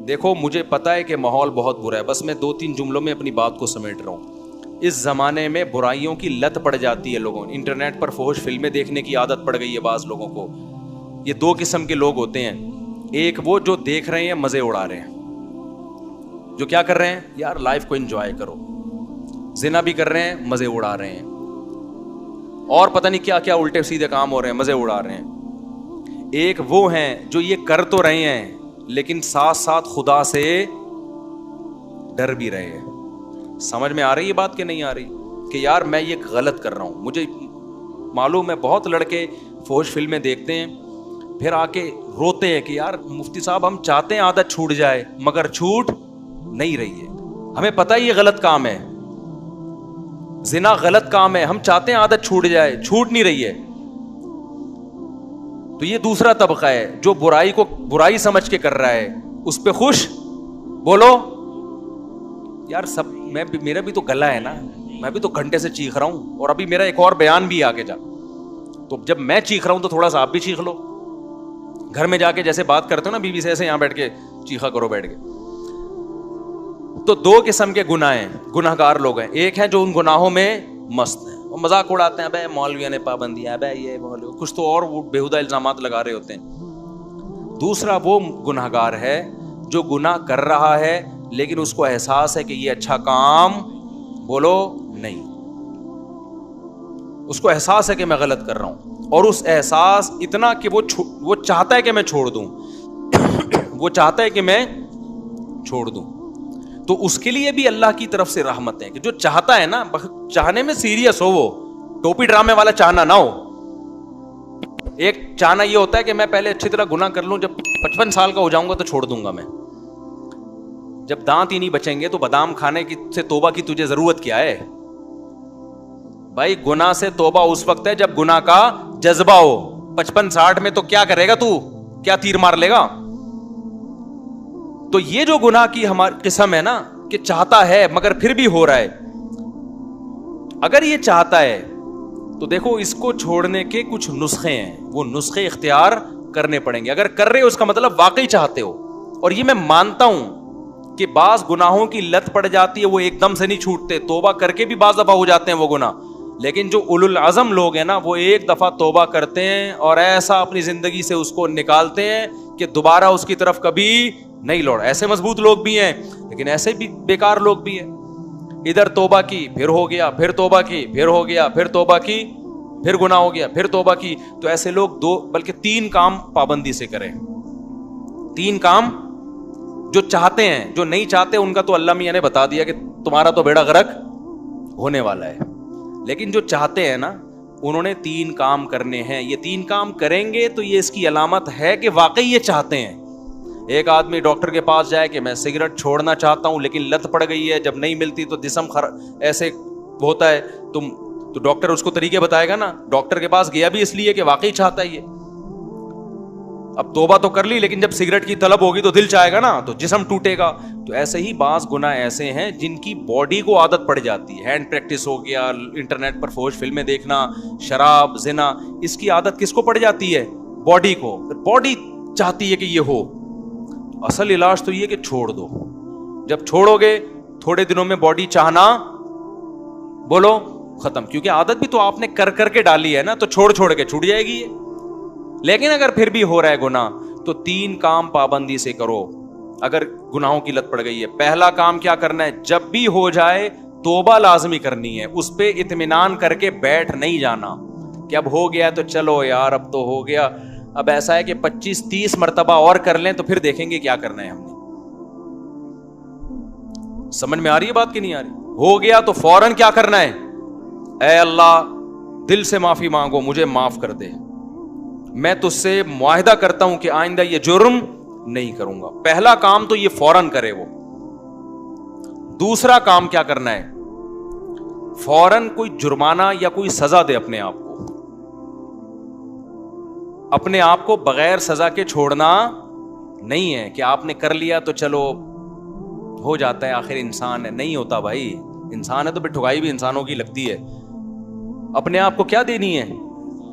دیکھو مجھے پتا ہے کہ ماحول بہت برا ہے, بس میں 2-3 جملوں میں اپنی بات کو سمیٹ رہا ہوں. اس زمانے میں برائیوں کی لت پڑ جاتی ہے لوگوں, انٹرنیٹ پر فحش فلمیں دیکھنے کی عادت پڑ گئی ہے بعض لوگوں کو. یہ 2 قسم کے لوگ ہوتے ہیں, ایک وہ جو دیکھ رہے ہیں مزے اڑا رہے ہیں, جو کیا کر رہے ہیں یار لائف کو انجوائے کرو, زنا بھی کر رہے ہیں مزے اڑا رہے ہیں, اور پتہ نہیں کیا کیا الٹے سیدھے کام ہو رہے ہیں, مزے اڑا رہے ہیں. ایک وہ ہیں جو یہ کر تو رہے ہیں لیکن ساتھ ساتھ خدا سے ڈر بھی رہے ہیں. سمجھ میں آ رہی ہے بات کہ نہیں آ رہی, کہ یار میں یہ غلط کر رہا ہوں. مجھے معلوم ہے بہت لڑکے فحش فلمیں دیکھتے ہیں پھر آ کے روتے ہیں کہ یار مفتی صاحب ہم چاہتے ہیں عادت چھوٹ جائے مگر چھوٹ نہیں رہی ہے. ہمیں پتہ ہے یہ غلط کام ہے, زنا غلط کام ہے, ہم چاہتے ہیں عادت چھوٹ جائے, چھوٹ نہیں رہی ہے. تو یہ دوسرا طبقہ ہے جو برائی کو برائی سمجھ کے کر رہا ہے, اس پہ خوش. بولو یار سب, میرا بھی تو گلا ہے نا, میں بھی تو گھنٹے سے چیخ رہا ہوں, اور ابھی میرا ایک اور بیان بھی آگے جا, تو جب میں چیخ رہا ہوں تو تھوڑا سا آپ بھی چیخ لو. گھر میں جا کے جیسے بات کرتے ہو نا بیوی سے, ایسے یہاں بیٹھ کے چیخا کرو بیٹھ کے. تو 2 قسم کے گناہ ہیں, گناہ گار لوگ ہیں. ایک ہے جو ان گناہوں میں مست ہیں, وہ مذاق اڑاتے ہیں, ابے مولویوں نے پابندیاں, ابے یہ مولوی کچھ تو اور وہ بیہودہ الزامات لگا رہے ہوتے ہیں. دوسرا وہ گناہ گار ہے جو گناہ کر رہا ہے لیکن اس کو احساس ہے کہ یہ اچھا کام, بولو نہیں, اس کو احساس ہے کہ میں غلط کر رہا ہوں, اور اس احساس اتنا کہ وہ چاہتا ہے کہ میں چھوڑ دوں, وہ چاہتا ہے کہ میں چھوڑ دوں. تو اس کے لیے بھی اللہ کی طرف سے رحمت ہے کہ جو چاہتا ہے نا, چاہنے میں سیریس ہو, وہ ٹوپی ڈرامے والا چاہنا نہ ہو. ایک چاہنا یہ ہوتا ہے کہ میں پہلے اچھی طرح گناہ کر لوں, جب 55 سال کا ہو جاؤں گا تو چھوڑ دوں گا میں. جب دانت ہی نہیں بچیں گے تو بادام کھانے کی سے توبہ کی تجھے ضرورت کیا ہے بھائی؟ گناہ سے توبہ اس وقت ہے جب گناہ کا جذبہ ہو. 55-60 میں تو کیا کرے گا تو, کیا تیر مار لے گا؟ تو یہ جو گناہ کی ہماری قسم ہے نا کہ چاہتا ہے مگر پھر بھی ہو رہا ہے, اگر یہ چاہتا ہے تو دیکھو اس کو چھوڑنے کے کچھ نسخے ہیں, وہ نسخے اختیار کرنے پڑیں گے. اگر کر رہے ہو اس کا مطلب واقعی چاہتے ہو. اور یہ میں مانتا ہوں کہ بعض گناہوں کی لت پڑ جاتی ہے, وہ ایک دم سے نہیں چھوٹتے, توبہ کر کے بھی بعض دفعہ ہو جاتے ہیں وہ گناہ. لیکن جو اولو العزم لوگ ہیں نا, وہ ایک دفعہ توبہ کرتے ہیں اور ایسا اپنی زندگی سے اس کو نکالتے ہیں کہ دوبارہ اس کی طرف کبھی نہیں لوٹ. ایسے مضبوط لوگ بھی ہیں لیکن ایسے بھی بیکار لوگ بھی ہیں. ادھر توبہ کی پھر ہو گیا, پھر توبہ کی پھر ہو گیا, پھر توبہ کی پھر گناہ ہو گیا, پھر توبہ کی. تو ایسے لوگ 2 بلکہ 3 کام پابندی سے کریں. 3 کام جو چاہتے ہیں, جو نہیں چاہتے ان کا تو اللہ میاں نے بتا دیا کہ تمہارا تو بیڑا غرق ہونے والا ہے. لیکن جو چاہتے ہیں نا انہوں نے 3 کام کرنے ہیں. یہ 3 کام کریں گے تو یہ اس کی علامت ہے کہ واقعی یہ چاہتے ہیں. ایک آدمی ڈاکٹر کے پاس جائے کہ میں سگریٹ چھوڑنا چاہتا ہوں لیکن لت پڑ گئی ہے, جب نہیں ملتی تو جسم ایسے ہوتا ہے, تو ڈاکٹر اس کو طریقے بتائے گا نا. ڈاکٹر کے پاس گیا بھی اس لیے کہ واقعی چاہتا ہے یہ. اب توبہ تو کر لی لیکن جب سگریٹ کی طلب ہوگی تو دل چاہے گا نا, تو جسم ٹوٹے گا. تو ایسے ہی بعض گناہ ایسے ہیں جن کی باڈی کو عادت پڑ جاتی ہے. ہینڈ پریکٹس ہو گیا, انٹرنیٹ پر فحش فلمیں دیکھنا, شراب, زنا, اس کی عادت کس کو پڑ جاتی ہے؟ باڈی کو. باڈی چاہتی ہے کہ یہ ہو. اصل علاج تو یہ کہ چھوڑ دو. جب چھوڑو گے تھوڑے دنوں میں باڈی چاہنا, بولو, ختم. کیونکہ عادت بھی تو آپ نے کر کر کے ڈالی ہے نا, تو چھوڑ کے چھوٹ جائے گی یہ. لیکن اگر پھر بھی ہو رہا ہے گناہ تو 3 کام پابندی سے کرو اگر گناہوں کی لت پڑ گئی ہے. پہلا کام کیا کرنا ہے؟ جب بھی ہو جائے توبہ لازمی کرنی ہے. اس پہ اطمینان کر کے بیٹھ نہیں جانا کہ اب ہو گیا تو چلو یار اب تو ہو گیا. اب ایسا ہے کہ 25-30 مرتبہ اور کر لیں تو پھر دیکھیں گے کیا کرنا ہے ہم نے. سمجھ میں آ رہی ہے بات کہ نہیں آ رہی؟ ہو گیا تو فوراً کیا کرنا ہے؟ اے اللہ دل سے معافی مانگو, مجھے معاف کر دے, میں تجھ سے معاہدہ کرتا ہوں کہ آئندہ یہ جرم نہیں کروں گا. پہلا کام تو یہ فوراً کرے وہ. دوسرا کام کیا کرنا ہے؟ فوراً کوئی جرمانہ یا کوئی سزا دے اپنے آپ کو. اپنے آپ کو بغیر سزا کے چھوڑنا نہیں ہے کہ آپ نے کر لیا تو چلو ہو جاتا ہے, آخر انسان ہے. نہیں ہوتا بھائی, انسان ہے تو پھر ٹھگائی بھی انسانوں کی لگتی ہے. اپنے آپ کو کیا دینی ہے؟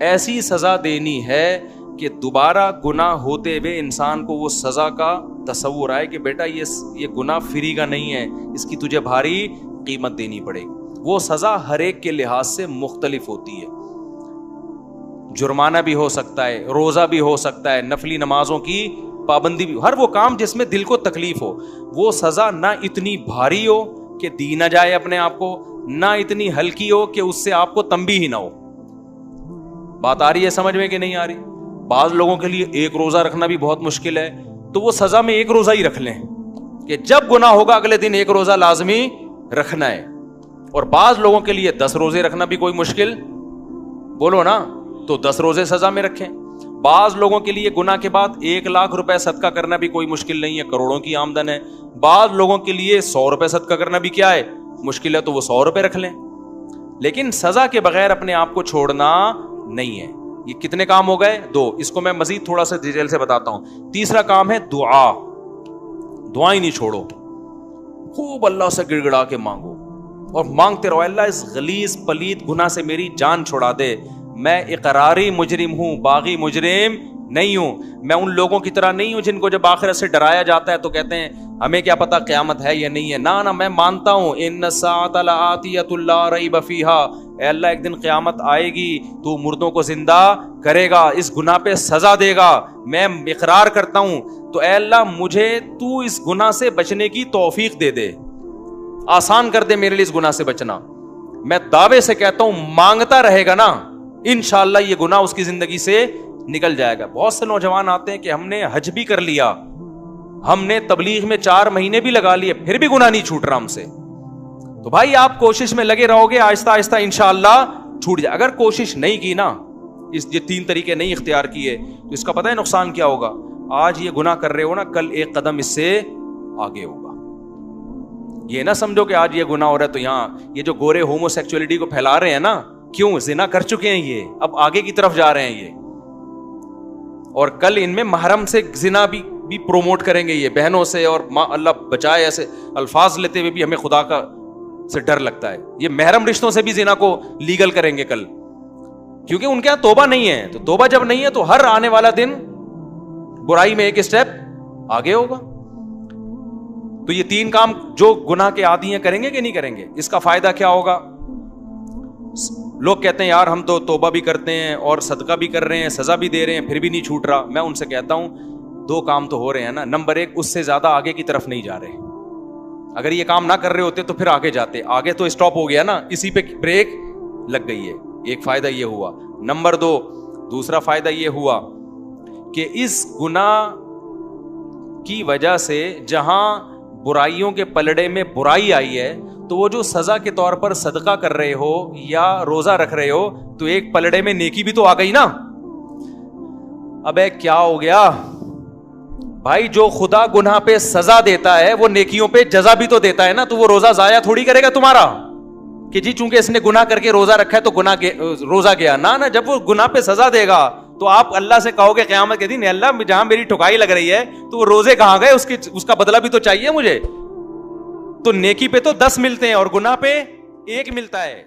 ایسی سزا دینی ہے کہ دوبارہ گناہ ہوتے ہوئے انسان کو وہ سزا کا تصور آئے کہ بیٹا یہ گناہ فری کا نہیں ہے, اس کی تجھے بھاری قیمت دینی پڑے گی. وہ سزا ہر ایک کے لحاظ سے مختلف ہوتی ہے. جرمانہ بھی ہو سکتا ہے, روزہ بھی ہو سکتا ہے, نفلی نمازوں کی پابندی بھی, ہر وہ کام جس میں دل کو تکلیف ہو. وہ سزا نہ اتنی بھاری ہو کہ دی نہ جائے اپنے آپ کو, نہ اتنی ہلکی ہو کہ اس سے آپ کو تنبیہ ہی نہ ہو. بات آ رہی ہے سمجھ میں کہ نہیں آ رہی؟ بعض لوگوں کے لیے ایک روزہ رکھنا بھی بہت مشکل ہے, تو وہ سزا میں ایک روزہ ہی رکھ لیں کہ جب گناہ ہوگا اگلے دن ایک روزہ لازمی رکھنا ہے. اور بعض لوگوں کے لیے 10 روزے رکھنا بھی کوئی مشکل, بولو نا, تو 10 روزے سزا میں رکھیں. بعض لوگوں کے لیے گناہ کے بعد 1 لاکھ روپے صدقہ کرنا بھی کوئی مشکل نہیں ہے, کروڑوں کی آمدن ہے. بعض لوگوں کے لیے 100 روپے صدقہ کرنا بھی کیا ہے, مشکل ہے, تو وہ 100 روپے رکھ لیں. لیکن سزا کے بغیر اپنے آپ کو چھوڑنا نہیں ہے. یہ کتنے کام ہو گئے؟ 2. اس کو میں مزید تھوڑا سا ڈیٹیل سے بتاتا ہوں. تیسرا کام ہے دعا. دعائیں نہیں چھوڑو, خوب اللہ سے گڑ گڑا کے مانگو اور مانگتے رہو, اللہ اس غلیظ پلید گناہ سے میری جان چھڑا دے. میں اقراری مجرم ہوں, باغی مجرم نہیں ہوں. میں ان لوگوں کی طرح نہیں ہوں جن کو جب آخرت سے ڈرایا جاتا ہے تو کہتے ہیں ہمیں کیا پتا قیامت ہے یا نہیں ہے. نہ میں مانتا ہوں ان الساعۃ لآتیۃ لا ریب فیہا, اے اللہ ایک دن قیامت آئے گی, تو مردوں کو زندہ کرے گا, اس گناہ پہ سزا دے گا, میں اقرار کرتا ہوں. تو اے اللہ مجھے تو اس گناہ سے بچنے کی توفیق دے دے, آسان کر دے میرے لیے اس گناہ سے بچنا. میں دعوے سے کہتا ہوں مانگتا رہے گا نا, انشاءاللہ یہ گناہ اس کی زندگی سے نکل جائے گا. بہت سے نوجوان آتے ہیں کہ ہم نے حج بھی کر لیا, ہم نے تبلیغ میں 4 مہینے بھی لگا لیے, پھر بھی گناہ نہیں چھوٹ رہا ہم سے. تو بھائی آپ کوشش میں لگے رہو گے, آہستہ آہستہ انشاءاللہ چھوٹ جائے. اگر کوشش نہیں کی نا, یہ 3 طریقے نہیں اختیار کیے, تو اس کا پتہ ہے نقصان کیا ہوگا؟ آج یہ گناہ کر رہے ہو نا, کل ایک قدم اس سے آگے ہوگا. یہ نہ سمجھو کہ آج یہ گناہ ہو رہا ہے تو یہاں یہ جو گورے ہومو سیکچولیٹی کو پھیلا رہے ہیں نا, کیوں؟ زنا کر چکے ہیں یہ, اب آگے کی طرف جا رہے ہیں یہ, اور کل ان میں محرم سے زنا بھی پروموٹ کریں گے یہ بہنوں سے, اور اللہ بچائے ایسے الفاظ لیتے ہوئے بھی ہمیں خدا کا سے ڈر لگتا ہے. یہ محرم رشتوں سے بھی زنا کو لیگل کریں گے کل, کیونکہ ان کے یہاں توبہ نہیں ہے. تو توبہ جب نہیں ہے تو ہر آنے والا دن برائی میں ایک اسٹیپ آگے ہوگا. تو یہ 3 کام جو گناہ کے عادی ہیں کریں گے کہ نہیں کریں گے؟ اس کا فائدہ کیا ہوگا؟ لوگ کہتے ہیں یار ہم تو توبہ بھی کرتے ہیں اور صدقہ بھی کر رہے ہیں, سزا بھی دے رہے ہیں, پھر بھی نہیں چھوٹ رہا. میں ان سے کہتا ہوں 2 کام تو ہو رہے ہیں نا. نمبر 1, اس سے زیادہ آگے کی طرف نہیں جا رہے. اگر یہ کام نہ کر رہے ہوتے تو پھر آگے جاتے. آگے تو اسٹاپ ہو گیا نا, اسی پہ بریک لگ گئی ہے. ایک فائدہ یہ ہوا. نمبر 2, دوسرا فائدہ یہ ہوا کہ اس گناہ کی وجہ سے جہاں برائیوں کے پلڑے میں برائی آئی ہے, تو وہ جو سزا کے طور پر صدقہ کر رہے ہو یا روزہ رکھ رہے ہو, تو ایک پلڑے میں نیکی بھی تو آ گئی نا. ابے کیا ہو گیا بھائی؟ جو خدا گناہ پہ سزا دیتا ہے وہ نیکیوں پہ جزا بھی تو دیتا ہے نا. تو وہ روزہ ضائع تھوڑی کرے گا تمہارا کہ جی چونکہ اس نے گناہ کر کے روزہ رکھا ہے تو روزہ گیا. نہ, جب وہ گناہ پہ سزا دے گا تو آپ اللہ سے کہو گے قیامت کے دن, اللہ جہاں میری ٹھکائی لگ رہی ہے تو وہ روزے کہاں گئے, اس کا بدلہ بھی تو چاہیے مجھے. تو نیکی پہ تو 10 ملتے ہیں اور گناہ پہ 1 ملتا ہے.